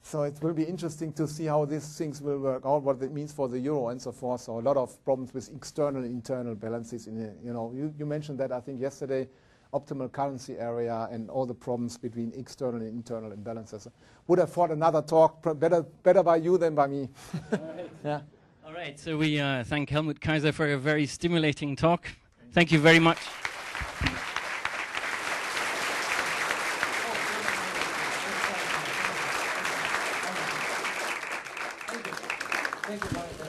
So it will be interesting to see how these things will work out, what it means for the euro and so forth. So a lot of problems with external and internal balances. You mentioned that, I think, yesterday, optimal currency area and all the problems between external and internal imbalances. Would have thought another talk, better by you than by me. All right. Yeah. All right, so we thank Helmut Kaiser for a very stimulating talk. Thank you very much. Thank you.